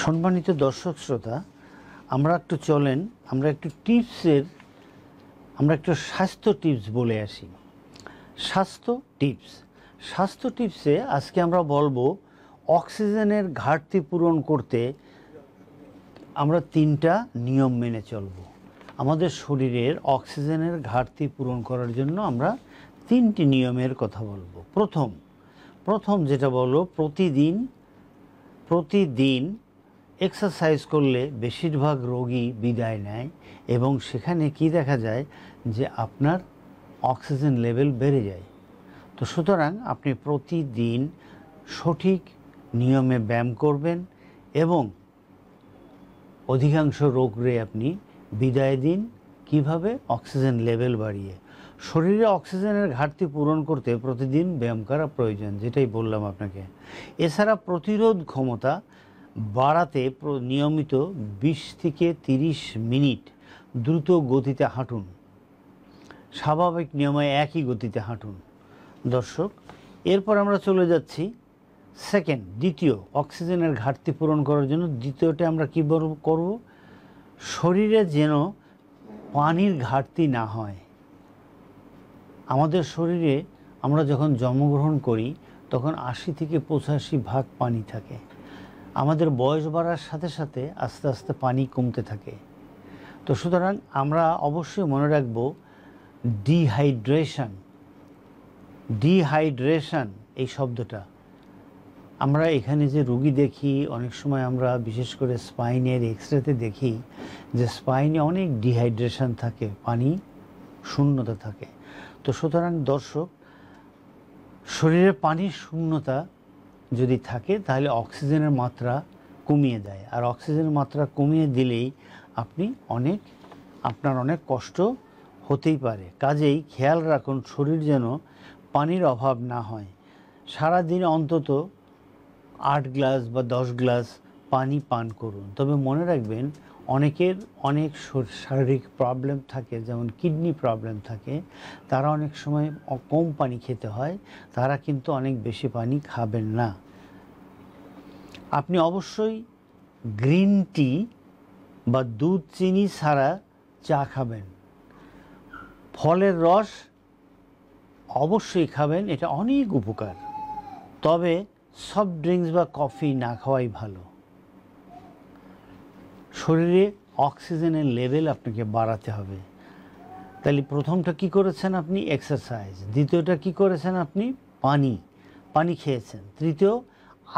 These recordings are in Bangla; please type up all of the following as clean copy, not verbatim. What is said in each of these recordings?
সম্মানিত দর্শক শ্রোতা, আমরা একটু চলেন আমরা একটু স্বাস্থ্য টিপস বলে আসি। স্বাস্থ্য টিপসে আজকে আমরা বলবো অক্সিজেনের ঘাটতি পূরণ করতে আমরা 3টা নিয়ম মেনে চলব। আমাদের শরীরের অক্সিজেনের ঘাটতি পূরণ করার জন্য আমরা 3টি নিয়মের কথা বলবো। প্রথম যেটা বলবো, প্রতিদিন এক্সারসাইজ করলে বেশিরভাগ রোগী বিদায় নেয় এবং সেখানে কি দেখা যায় যে আপনার অক্সিজেন লেভেল বেড়ে যায়। তো সুতরাং আপনি প্রতিদিন সঠিক নিয়মে ব্যায়াম করবেন এবং অধিকাংশ রোগরে আপনি বিদায় দিন। কিভাবে? অক্সিজেন লেভেল বাড়িয়ে। শরীরে অক্সিজেনের ঘাটতি পূরণ করতে প্রতিদিন ব্যায়াম করা প্রয়োজন, যেটাই বললাম আপনাকে। এছাড়া প্রতিরোধ ক্ষমতা বাড়াতে নিয়মিত 20 থেকে 30 মিনিট দ্রুত গতিতে হাঁটুন। স্বাভাবিক নিয়মে একই গতিতে হাঁটুন। দর্শক, এরপর আমরা চলে যাচ্ছি দ্বিতীয় অক্সিজেনের ঘাটতি পূরণ করার জন্য দ্বিতীয়টা আমরা কী করব? শরীরে যেন পানির ঘাটতি না হয়। আমাদের শরীরে আমরা যখন জন্মগ্রহণ করি তখন 80 থেকে 85% পানি থাকে। আমাদের বয়স বাড়ার সাথে সাথে আস্তে আস্তে পানি কমতে থাকে। তো সুতরাং আমরা অবশ্যই মনে রাখব ডিহাইড্রেশন এই শব্দটা। আমরা এখানে যে রুগী দেখি অনেক সময় আমরা বিশেষ করে স্পাইনের এক্সরেতে দেখি যে স্পাইনে অনেক ডিহাইড্রেশন থাকে, পানি শূন্যতা থাকে। তো সুতরাং দর্শক, শরীরে পানির শূন্যতা যদি থাকে তাহলে অক্সিজেনের মাত্রা কমিয়ে দেয়, আর অক্সিজেনের মাত্রা কমিয়ে দিলেই আপনার অনেক কষ্ট হতেই পারে। কাজেই খেয়াল রাখুন শরীর যেন পানির অভাব না হয়। সারাদিন অন্তত 8 গ্লাস বা 10 গ্লাস পানি পান করুন। তবে মনে রাখবেন অনেকের অনেক শারীরিক প্রবলেম থাকে, যেমন কিডনি প্রবলেম থাকে, তারা অনেক সময় কম পানি খেতে হয়, তারা কিন্তু অনেক বেশি পানি খাবেন না। আপনি অবশ্যই গ্রিন টি বা দুধ চিনি ছাড়া চা খাবেন। ফলের রস অবশ্যই খাবেন, এটা অনেক উপকার। তবে সফট ড্রিঙ্কস বা কফি না খাওয়াই ভালো। শরীরে অক্সিজেনের লেভেল আপনাকে বাড়াতে হবে। তাহলে প্রথমটা কি করেছেন আপনি? এক্সারসাইজ। দ্বিতীয়টা কি করেছেন আপনি? পানি খেয়েছেন। তৃতীয়,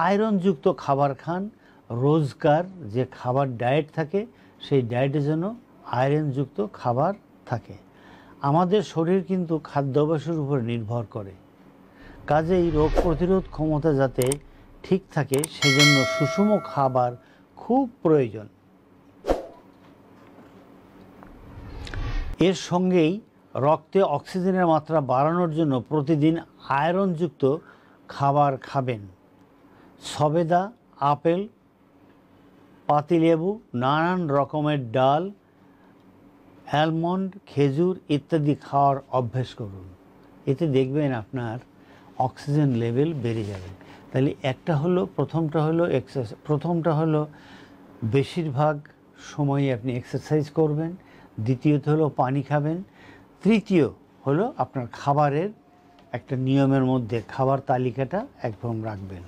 আয়রনযুক্ত খাবার খান। রোজকার যে খাবার ডায়েট থাকে সেই ডায়েটের জন্য আয়রনযুক্ত খাবার থাকে। আমাদের শরীর কিন্তু খাদ্যাভ্যাসের উপর নির্ভর করে। কাজেই রোগ প্রতিরোধ ক্ষমতা যাতে ঠিক থাকে সেজন্য সুষম খাবার খুব প্রয়োজন। এর সঙ্গেই রক্তে অক্সিজেনের মাত্রা বাড়ানোর জন্য প্রতিদিন আয়রনযুক্ত খাবার খাবেন। সবেদা, আপেল, পাতিলেবু, নানান রকমের ডাল, অ্যালমন্ড, খেজুর ইত্যাদি খাওয়ার অভ্যেস করুন। এতে দেখবেন আপনার অক্সিজেন লেভেল বেড়ে যাবে। তাহলে প্রথমটা হলো বেশিরভাগ সময় আপনি এক্সারসাইজ করবেন। দ্বিতীয়ত হলো পানি খাবেন। তৃতীয় হলো আপনার খাবারের একটা নিয়মের মধ্যে খাবার তালিকাটা একদম রাখবেন।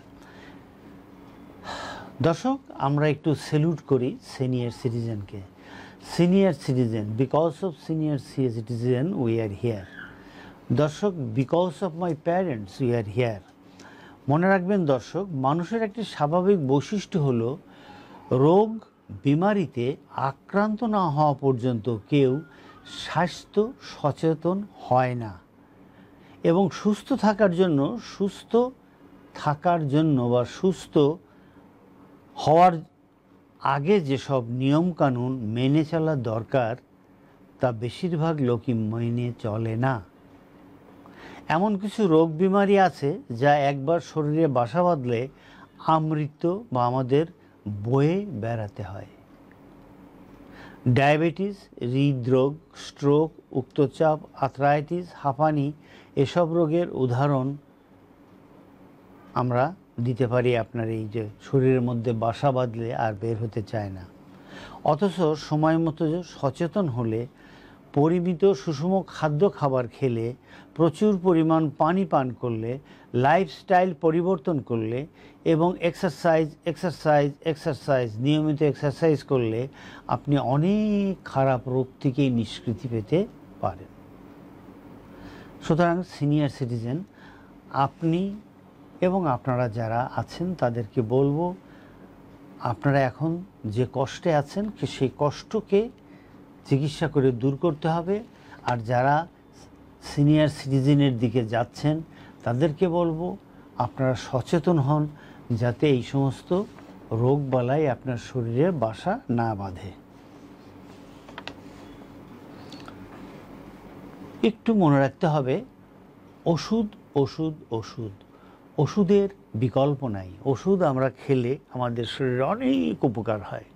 দর্শক, আমরা একটু স্যালুট করি সিনিয়র সিটিজেনকে। Because of senior citizen we are here. দর্শক, because of my parents we are here. মনে রাখবেন দর্শক, মানুষের একটি স্বাভাবিক বৈশিষ্ট্য হলো রোগ বিমারিতে আক্রান্ত না হওয়া পর্যন্ত কেউ স্বাস্থ্য সচেতন হয় না এবং সুস্থ হওয়ার আগে যেসব নিয়মকানুন মেনে চলা দরকার তা বেশিরভাগ লোকই মেনে চলে না। এমন কিছু রোগ বিমারি আছে যা একবার শরীরে বাসা বাঁধলে আমৃত্যু বা আমাদের বয়ে বেড়াতে হয়। ডায়াবেটিস, হৃদরোগ, স্ট্রোক, উচ্চচাপ, আর্থ্রাইটিস, হাঁপানি এসব রোগের উদাহরণ আমরা দিতে পারি আপনার এই যে শরীরের মধ্যে বাসা বাঁধলে আর বের হতে চায় না। অথচ সময় মতো সচেতন হলে, পরিমিত সুষম খাদ্য খাবার খেলে, প্রচুর পরিমাণ পানি পান করলে, লাইফস্টাইল পরিবর্তন করলে এবং এক্সারসাইজ নিয়মিত এক্সারসাইজ করলে আপনি অনেক খারাপ রোগ থেকেই নিষ্কৃতি পেতে পারেন। সুতরাং সিনিয়র সিটিজেন, আপনি এবং আপনারা যারা আছেন তাদেরকে বলবো, আপনারা এখন যে কষ্টে আছেন সেই কষ্টকে চিকিৎসা করে দূর করতে হবে। আর যারা সিনিয়র সিটিজেনের দিকে যাচ্ছেন তাদেরকে বলবো, আপনারা সচেতন হন যাতে এই সমস্ত রোগবালাই আপনার শরীরে বাসা না বাঁধে। একটু মনে রাখতে হবে, ওষুধ ওষুধ ওষুধ, ওষুধের বিকল্প নাই। ওষুধ আমরা খেলে আমাদের শরীরে অনেক উপকার হয়,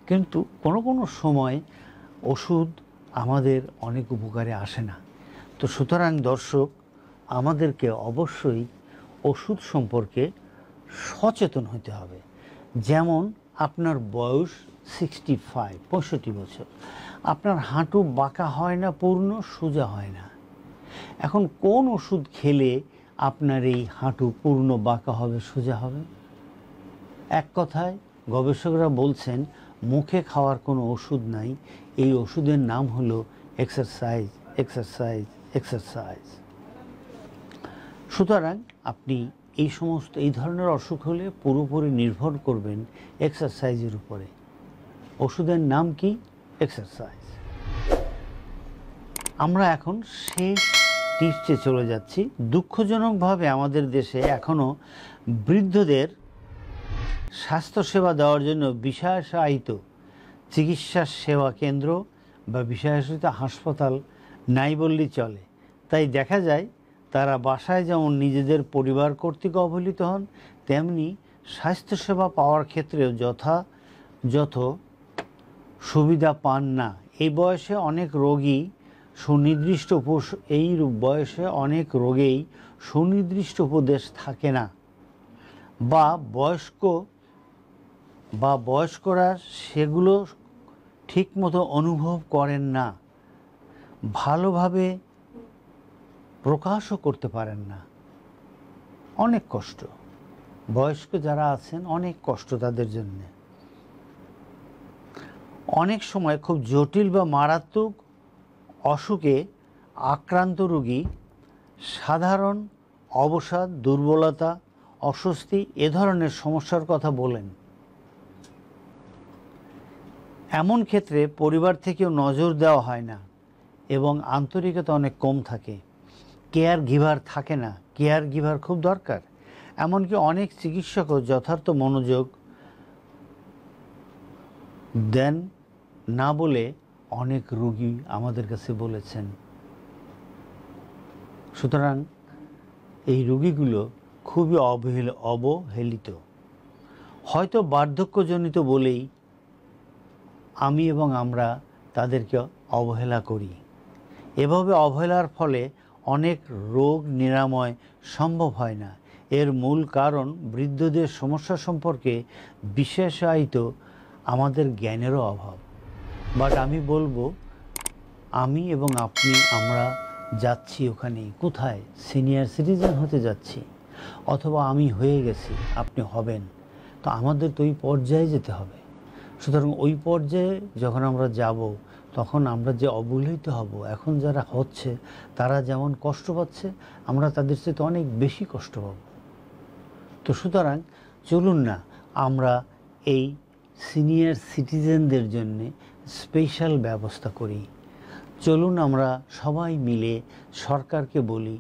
কিন্তু কোনো কোনো সময় ওষুধ আমাদের অনেক উপকারে আসে না। তো সুতরাং দর্শক, আমাদেরকে অবশ্যই ওষুধ সম্পর্কে সচেতন হতে হবে। যেমন আপনার বয়স 65 বছর, আপনার হাঁটু বাঁকা হয় না, পূর্ণ সোজা হয় না। এখন কোন ওষুধ খেলে আপনার এই হাঁটু পূর্ণ বাঁকা হবে, সোজা হবে? এক কথায় গবেষকরা বলছেন, মুখে খাওয়ার কোনো ওষুধ নাই, এই ওষুধের নাম হলো এক্সারসাইজ, এক্সারসাইজ, এক্সারসাইজ। সুতরাং আপনি এই ধরনের অসুখ হলে পুরোপুরি নির্ভর করবেন এক্সারসাইজের উপরে। ওষুধের নাম কি? এক্সারসাইজ। আমরা এখন শেষ টিপসে চলে যাচ্ছি। দুঃখজনকভাবে আমাদের দেশে এখনও বৃদ্ধদের স্বাস্থ্যসেবা দেওয়ার জন্য বিশেষায়িত চিকিৎসা সেবা কেন্দ্র বা বিশেষায়িত হাসপাতাল নাই বললেই চলে। তাই দেখা যায় তারা বাসায় যেমন নিজেদের পরিবার কর্তৃক অবহেলিত হন, তেমনি স্বাস্থ্যসেবা পাওয়ার ক্ষেত্রেও যথাযথ সুবিধা পান না। এই বয়সে অনেক রোগেই সুনির্দিষ্ট উপদেশ থাকে না, বা বয়স্করা সেগুলো ঠিকমতো অনুভব করেন না, ভালোভাবে প্রকাশও করতে পারেন না। অনেক কষ্ট, বয়স্ক যারা আছেন অনেক কষ্ট তাদের জন্য। অনেক সময় খুব জটিল বা মারাত্মক অসুখে আক্রান্ত রোগী সাধারণ অবসাদ, দুর্বলতা, অস্বস্তি এ ধরনের সমস্যার কথা বলেন। এমন ক্ষেত্রে পরিবার থেকেও নজর দেওয়া হয় না এবং আন্তরিকতা অনেক কম থাকে। কেয়ার গিভার থাকে না। কেয়ার গিভার খুব দরকার। এমনকি অনেক চিকিৎসকও যথার্থ মনোযোগ দেন না বলে অনেক রোগী আমাদের কাছে বলেছেন। সুতরাং এই রোগীগুলো খুবই অবহেলিত, হয়তো বার্ধক্যজনিত বলেই আমি এবং আমরা তাদেরকে অবহেলা করি। এভাবে অবহেলার ফলে অনেক রোগ নিরাময় সম্ভব হয় না। এর মূল কারণ বৃদ্ধদের সমস্যা সম্পর্কে বিশেষায়িত আমাদের জ্ঞানেরও অভাব। বাট আমি বলবো, আমি এবং আমরা যাচ্ছি ওখানে কোথায়? সিনিয়র সিটিজেন হতে যাচ্ছি, অথবা আমি হয়ে গেছি, আপনি হবেন। তো আমাদের তো ওই পর্যায়ে যেতে হবে। সুতরাং ওই পর্যায়ে যখন আমরা যাব, তখন আমরা যে অবহেলিত হব, এখন যারা হচ্ছে তারা যেমন কষ্ট পাচ্ছে, আমরা তাদের চেয়ে অনেক বেশি কষ্ট পাব। তো সুতরাং চলুন না আমরা এই সিনিয়র সিটিজেনদের জন্য স্পেশাল ব্যবস্থা করি। চলুন আমরা সবাই মিলে সরকারকে বলি,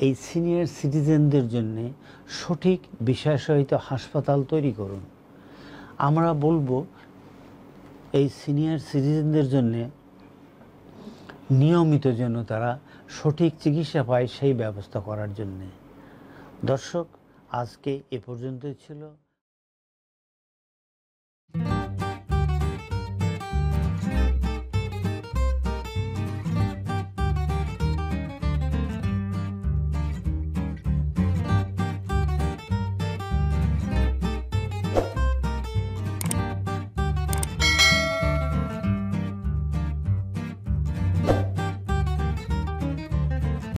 এই সিনিয়র সিটিজেনদের জন্যে সঠিক বিশেষায়িত হাসপাতাল তৈরি করুন। আমরা বলবো এই সিনিয়র সিটিজেনদের জন্যে নিয়মিত যেন তারা সঠিক চিকিৎসা পায় সেই ব্যবস্থা করার জন্যে। দর্শক, আজকে এ পর্যন্তই ছিল।